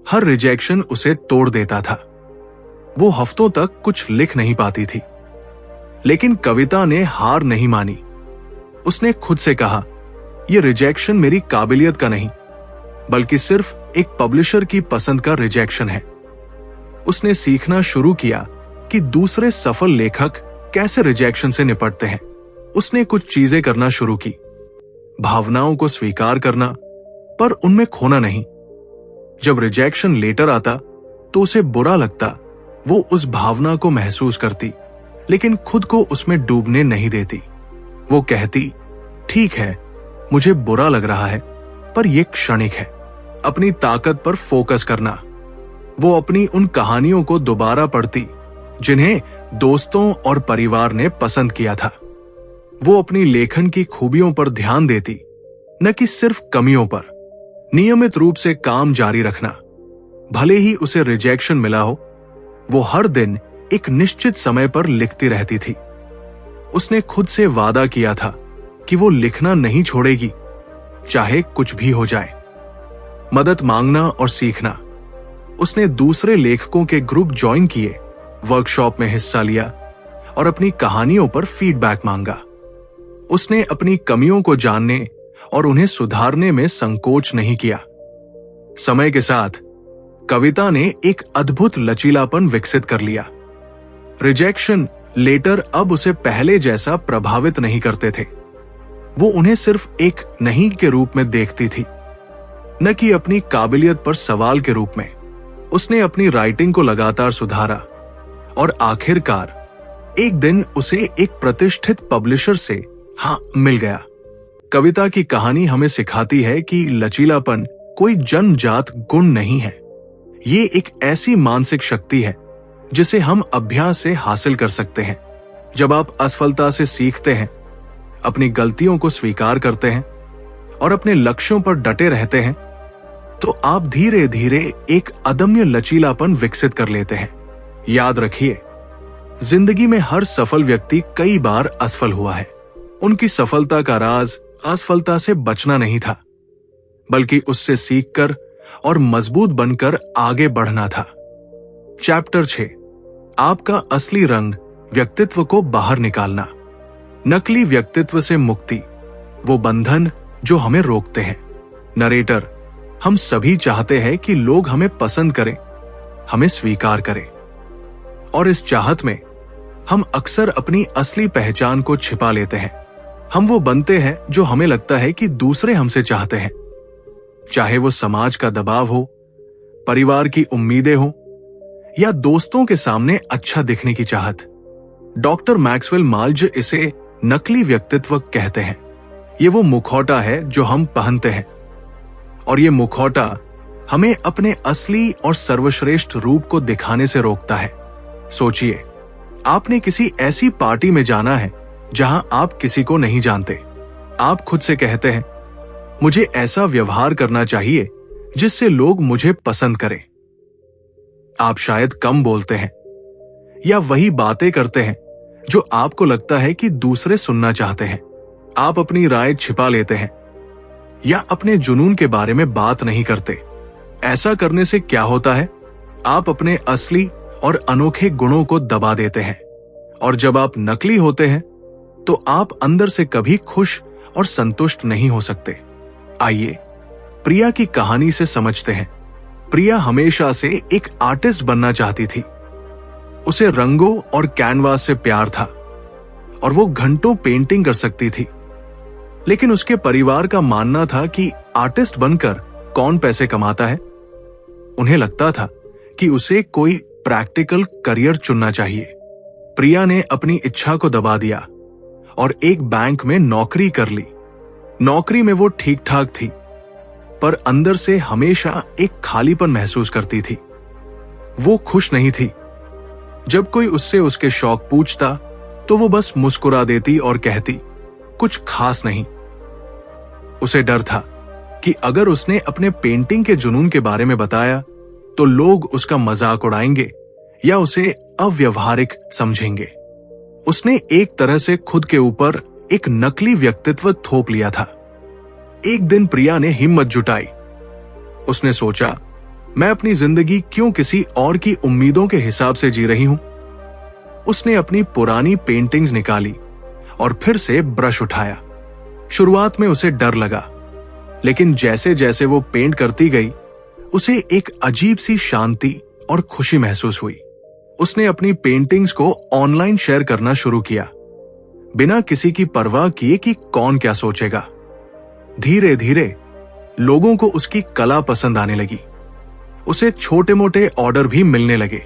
हर रिजेक्शन उसे तोड़ देता था। वो हफ्तों तक कुछ लिख नहीं पाती थी, लेकिन कविता ने हार नहीं मानी। उसने खुद से कहा, यह रिजेक्शन मेरी काबिलियत का नहीं, बल्कि सिर्फ एक पब्लिशर की पसंद का रिजेक्शन है। उसने सीखना शुरू किया कि दूसरे सफल लेखक कैसे रिजेक्शन से निपटते हैं। उसने कुछ चीजें करना शुरू की, भावनाओं को स्वीकार करना, पर उनमें खोना नहीं। जब रिजेक्शन लेटर आता तो उसे बुरा लगता। वो उस भावना को महसूस करती, लेकिन खुद को उसमें डूबने नहीं देती। वो कहती, ठीक है, मुझे बुरा लग रहा है, पर यह क्षणिक है। अपनी ताकत पर फोकस करना। वो अपनी उन कहानियों को दोबारा पढ़ती जिन्हें दोस्तों और परिवार ने पसंद किया था। वो अपनी लेखन की खूबियों पर ध्यान देती, न कि सिर्फ कमियों पर। नियमित रूप से काम जारी रखना, भले ही उसे रिजेक्शन मिला हो। वो हर दिन एक निश्चित समय पर लिखती रहती थी। उसने खुद से वादा किया था कि वो लिखना नहीं छोड़ेगी, चाहे कुछ भी हो जाए। मदद मांगना और सीखना। उसने दूसरे लेखकों के ग्रुप ज्वाइन किए, वर्कशॉप में हिस्सा लिया और अपनी कहानियों पर फीडबैक मांगा। उसने अपनी कमियों को जानने और उन्हें सुधारने में संकोच नहीं किया। समय के साथ कविता ने एक अद्भुत लचीलापन विकसित कर लिया। रिजेक्शन लेटर अब उसे पहले जैसा प्रभावित नहीं करते थे। वो उन्हें सिर्फ एक नहीं के रूप में देखती थी, न कि अपनी काबिलियत पर सवाल के रूप में। उसने अपनी राइटिंग को लगातार सुधारा और आखिरकार एक दिन उसे एक प्रतिष्ठित पब्लिशर से मिल गया। कविता की कहानी हमें सिखाती है कि लचीलापन कोई जन्मजात गुण नहीं है। ये एक ऐसी मानसिक शक्ति है जिसे हम अभ्यास से हासिल कर सकते हैं। जब आप असफलता से सीखते हैं, अपनी गलतियों को स्वीकार करते हैं और अपने लक्ष्यों पर डटे रहते हैं, तो आप धीरे धीरे एक अदम्य लचीलापन विकसित कर लेते हैं। याद रखिए, जिंदगी में हर सफल व्यक्ति कई बार असफल हुआ है। उनकी सफलता का राज असफलता से बचना नहीं था, बल्कि उससे सीखकर और मजबूत बनकर आगे बढ़ना था। चैप्टर 6, आपका असली रंग, व्यक्तित्व को बाहर निकालना। नकली व्यक्तित्व से मुक्ति, वो बंधन जो हमें रोकते हैं। नरेटर, हम सभी चाहते हैं कि लोग हमें पसंद करें, हमें स्वीकार करें, और इस चाहत में हम अक्सर अपनी असली पहचान को छिपा लेते हैं। हम वो बनते हैं जो हमें लगता है कि दूसरे हमसे चाहते हैं, चाहे वो समाज का दबाव हो, परिवार की उम्मीदें हो या दोस्तों के सामने अच्छा दिखने की चाहत। डॉक्टर मैक्सवेल माल्ज इसे नकली व्यक्तित्व कहते हैं। ये वो मुखौटा है जो हम पहनते हैं, और ये मुखौटा हमें अपने असली और सर्वश्रेष्ठ रूप को दिखाने से रोकता है। सोचिए, आपने किसी ऐसी पार्टी में जाना है जहां आप किसी को नहीं जानते। आप खुद से कहते हैं, मुझे ऐसा व्यवहार करना चाहिए जिससे लोग मुझे पसंद करें। आप शायद कम बोलते हैं या वही बातें करते हैं जो आपको लगता है कि दूसरे सुनना चाहते हैं। आप अपनी राय छिपा लेते हैं या अपने जुनून के बारे में बात नहीं करते। ऐसा करने से क्या होता है? आप अपने असली और अनोखे गुणों को दबा देते हैं, और जब आप नकली होते हैं तो आप अंदर से कभी खुश और संतुष्ट नहीं हो सकते। आइए प्रिया की कहानी से समझते हैं। प्रिया हमेशा से एक आर्टिस्ट बनना चाहती थी। उसे रंगों और कैनवास से प्यार था और वो घंटों पेंटिंग कर सकती थी। लेकिन उसके परिवार का मानना था कि आर्टिस्ट बनकर कौन पैसे कमाता है। उन्हें लगता था कि उसे कोई प्रैक्टिकल करियर चुनना चाहिए। प्रिया ने अपनी इच्छा को दबा दिया और एक बैंक में नौकरी कर ली। नौकरी में वो ठीक ठाक थी, पर अंदर से हमेशा एक खालीपन महसूस करती थी। वो खुश नहीं थी। जब कोई उससे उसके शौक पूछता तो वो बस मुस्कुरा देती और कहती, कुछ खास नहीं। उसे डर था कि अगर उसने अपने पेंटिंग के जुनून के बारे में बताया तो लोग उसका मजाक उड़ाएंगे या उसे अव्यवहारिक समझेंगे। उसने एक तरह से खुद के ऊपर एक नकली व्यक्तित्व थोप लिया था। एक दिन प्रिया ने हिम्मत जुटाई। उसने सोचा, मैं अपनी जिंदगी क्यों किसी और की उम्मीदों के हिसाब से जी रही हूं। उसने अपनी पुरानी पेंटिंग्स निकाली और फिर से ब्रश उठाया। शुरुआत में उसे डर लगा, लेकिन जैसे जैसे वो पेंट करती गई, उसे एक अजीब सी शांति और खुशी महसूस हुई। उसने अपनी पेंटिंग्स को ऑनलाइन शेयर करना शुरू किया, बिना किसी की परवाह किए कि कौन क्या सोचेगा। धीरे धीरे लोगों को उसकी कला पसंद आने लगी। उसे छोटे मोटे ऑर्डर भी मिलने लगे।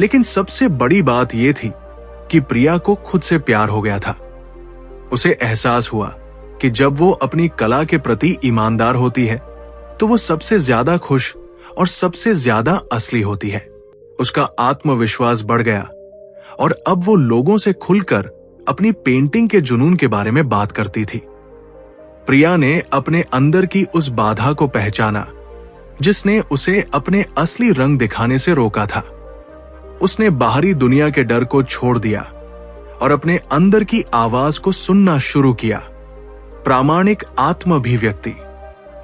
लेकिन सबसे बड़ी बात यह थी कि प्रिया को खुद से प्यार हो गया था। उसे एहसास हुआ कि जब वो अपनी कला के प्रति ईमानदार होती है तो वो सबसे ज्यादा खुश और सबसे ज्यादा असली होती है। उसका आत्मविश्वास बढ़ गया और अब वो लोगों से खुलकर अपनी पेंटिंग के जुनून के बारे में बात करती थी। प्रिया ने अपने अंदर की उस बाधा को पहचाना जिसने उसे अपने असली रंग दिखाने से रोका था। उसने बाहरी दुनिया के डर को छोड़ दिया और अपने अंदर की आवाज को सुनना शुरू किया। प्रामाणिक आत्म अभिव्यक्ति,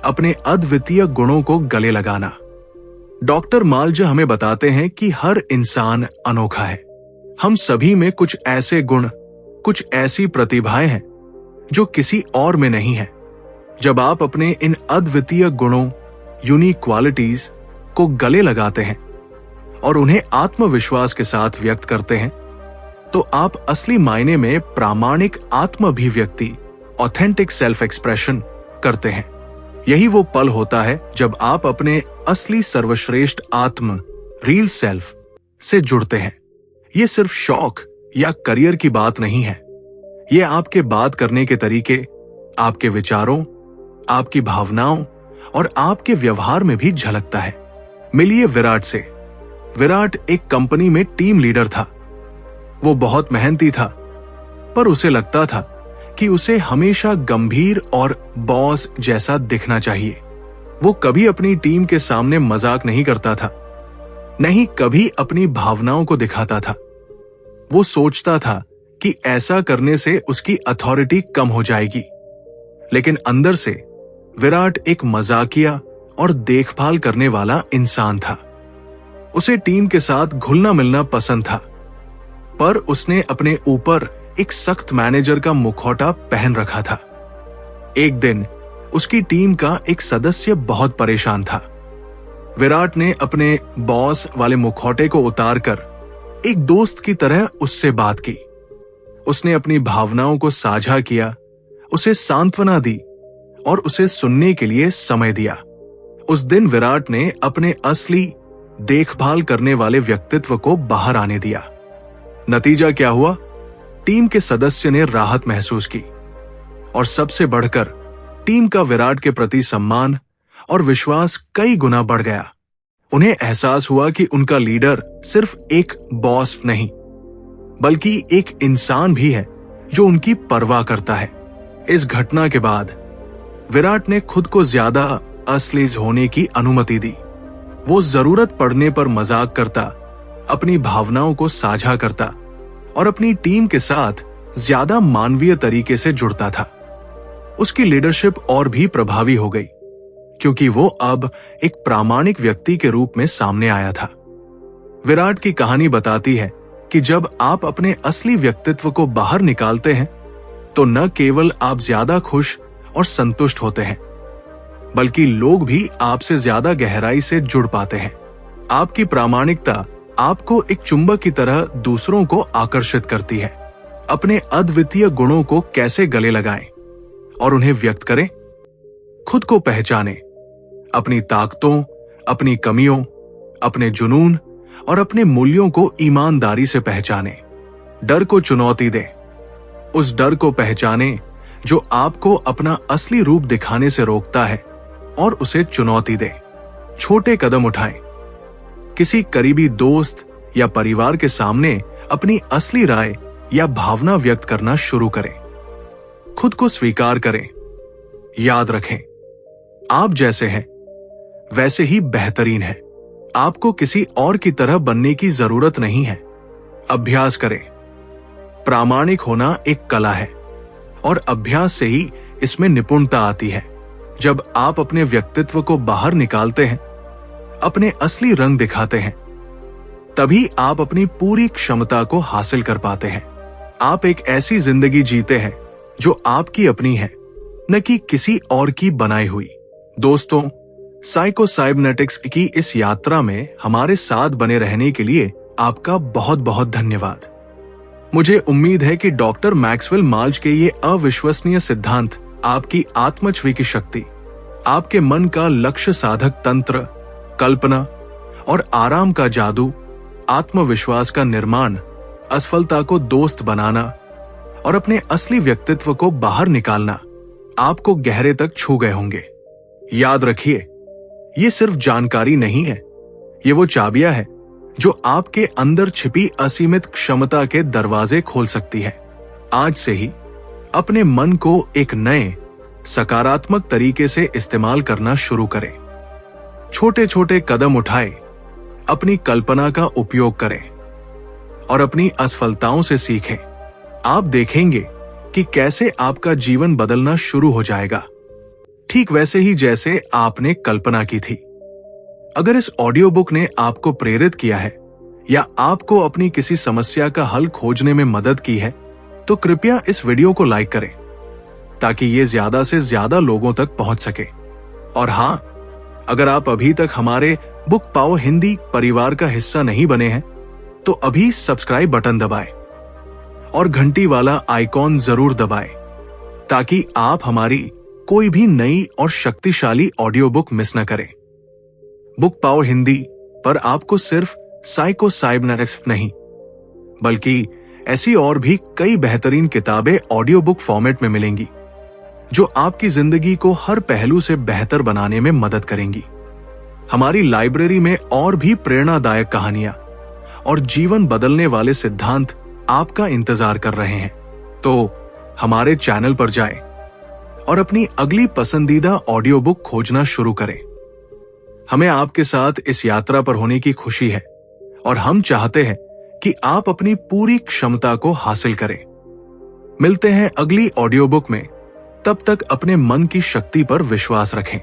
अपने अद्वितीय गुणों को गले लगाना। डॉक्टर माल्ज हमें बताते हैं कि हर इंसान अनोखा है। हम सभी में कुछ ऐसे गुण, कुछ ऐसी प्रतिभाएं हैं जो किसी और में नहीं है। जब आप अपने इन अद्वितीय गुणों, यूनिक क्वालिटीज को गले लगाते हैं और उन्हें आत्मविश्वास के साथ व्यक्त करते हैं, तो आप असली मायने में प्रामाणिक आत्म अभिव्यक्ति, ऑथेंटिक सेल्फ एक्सप्रेशन करते हैं। यही वो पल होता है जब आप अपने असली सर्वश्रेष्ठ आत्म, रियल सेल्फ से जुड़ते हैं। ये सिर्फ शौक या करियर की बात नहीं है। ये आपके बात करने के तरीके, आपके विचारों, आपकी भावनाओं और आपके व्यवहार में भी झलकता है। मिलिए विराट से। विराट एक कंपनी में टीम लीडर था। वो बहुत मेहनती था, पर उसे लगता था कि उसे हमेशा गंभीर और बॉस जैसा दिखना चाहिए। वो कभी अपनी टीम के सामने मजाक नहीं करता था, नहीं कभी अपनी भावनाओं को दिखाता था। वो सोचता था कि ऐसा करने से उसकी अथॉरिटी कम हो जाएगी, लेकिन अंदर से विराट एक मजाकिया और देखभाल करने वाला इंसान था। उसे टीम के साथ घुलना मिलना पसंद था, पर उसने अपने ऊपर एक सख्त मैनेजर का मुखौटा पहन रखा था। एक दिन उसकी टीम का एक सदस्य बहुत परेशान था। विराट ने अपने बॉस वाले मुखौटे को उतारकर एक दोस्त की तरह उससे बात की। उसने अपनी भावनाओं को साझा किया, उसे सांत्वना दी और उसे सुनने के लिए समय दिया। उस दिन विराट ने अपने असली देखभाल करने वाले व्यक्तित्व को बाहर आने दिया। नतीजा क्या हुआ? टीम के सदस्य ने राहत महसूस की और सबसे बढ़कर टीम का विराट के प्रति सम्मान और विश्वास कई गुना बढ़ गया। उन्हें एहसास हुआ कि उनका लीडर सिर्फ एक बॉस नहीं, बल्कि एक इंसान भी है जो उनकी परवाह करता है। इस घटना के बाद विराट ने खुद को ज्यादा असली होने की अनुमति दी। वो जरूरत पड़ने पर मजाक करता, अपनी भावनाओं को साझा करता और अपनी टीम के साथ ज्यादा मानवीय तरीके से जुड़ता था। उसकी लीडरशिप और भी प्रभावी हो गई, क्योंकि वो अब एक प्रामाणिक व्यक्ति के रूप में सामने आया था। विराट की कहानी बताती है कि जब आप अपने असली व्यक्तित्व को बाहर निकालते हैं, तो न केवल आप ज्यादा खुश और संतुष्ट होते हैं, बल्कि लोग भी आपसे ज्यादा गहराई से जुड़ पाते हैं। आपकी प्रामाणिकता आपको एक चुंबक की तरह दूसरों को आकर्षित करती है। अपने अद्वितीय गुणों को कैसे गले लगाएं और उन्हें व्यक्त करें? खुद को पहचानें, अपनी ताकतों, अपनी कमियों, अपने जुनून और अपने मूल्यों को ईमानदारी से पहचानें। डर को चुनौती दें, उस डर को पहचानें जो आपको अपना असली रूप दिखाने से रोकता है, और उसे चुनौती दें। छोटे कदम उठाएं। किसी करीबी दोस्त या परिवार के सामने अपनी असली राय या भावना व्यक्त करना शुरू करें। खुद को स्वीकार करें। याद रखें, आप जैसे हैं वैसे ही बेहतरीन हैं। आपको किसी और की तरह बनने की जरूरत नहीं है। अभ्यास करें। प्रामाणिक होना एक कला है और अभ्यास से ही इसमें निपुणता आती है। जब आप अपने व्यक्तित्व को बाहर निकालते हैं, अपने असली रंग दिखाते हैं, तभी आप अपनी पूरी क्षमता को हासिल कर पाते हैं। आप एक ऐसी जिंदगी जीते हैं जो आपकी अपनी है, न कि किसी और की बनाई हुई। दोस्तों, साइको साइबरनेटिक्स की इस यात्रा में हमारे साथ बने रहने के लिए आपका बहुत बहुत धन्यवाद। मुझे उम्मीद है कि डॉक्टर मैक्सवेल माल्ज के ये अविश्वसनीय सिद्धांत आपकी आत्मछवि की शक्ति, आपके मन का लक्ष्य साधक तंत्र, कल्पना और आराम का जादू, आत्मविश्वास का निर्माण, असफलता को दोस्त बनाना और अपने असली व्यक्तित्व को बाहर निकालना आपको गहरे तक छू गए होंगे। याद रखिए, ये सिर्फ जानकारी नहीं है, ये वो चाबियां है जो आपके अंदर छिपी असीमित क्षमता के दरवाजे खोल सकती है। आज से ही अपने मन को एक नए सकारात्मक तरीके से इस्तेमाल करना शुरू करें। छोटे छोटे कदम उठाएं, अपनी कल्पना का उपयोग करें और अपनी असफलताओं से सीखें। आप देखेंगे कि कैसे आपका जीवन बदलना शुरू हो जाएगा, ठीक वैसे ही जैसे आपने कल्पना की थी। अगर इस ऑडियो बुक ने आपको प्रेरित किया है या आपको अपनी किसी समस्या का हल खोजने में मदद की है, तो कृपया इस वीडियो को लाइक करें ताकि ये ज्यादा से ज्यादा लोगों तक पहुंच सके। और हां, अगर आप अभी तक हमारे बुक पाओ हिंदी परिवार का हिस्सा नहीं बने हैं, तो अभी सब्सक्राइब बटन दबाएं और घंटी वाला आइकॉन जरूर दबाएं ताकि आप हमारी कोई भी नई और शक्तिशाली ऑडियो बुक मिस न करें। बुक पाओ हिंदी पर आपको सिर्फ साइको साइबरनेटिक्स नहीं, बल्कि ऐसी और भी कई बेहतरीन किताबें ऑडियो बुक फॉर्मेट में मिलेंगी जो आपकी जिंदगी को हर पहलू से बेहतर बनाने में मदद करेंगी। हमारी लाइब्रेरी में और भी प्रेरणादायक कहानियां और जीवन बदलने वाले सिद्धांत आपका इंतजार कर रहे हैं। तो हमारे चैनल पर जाएं और अपनी अगली पसंदीदा ऑडियो बुक खोजना शुरू करें। हमें आपके साथ इस यात्रा पर होने की खुशी है और हम चाहते हैं कि आप अपनी पूरी क्षमता को हासिल करें। मिलते हैं अगली ऑडियो बुक में। तब तक अपने मन की शक्ति पर विश्वास रखें।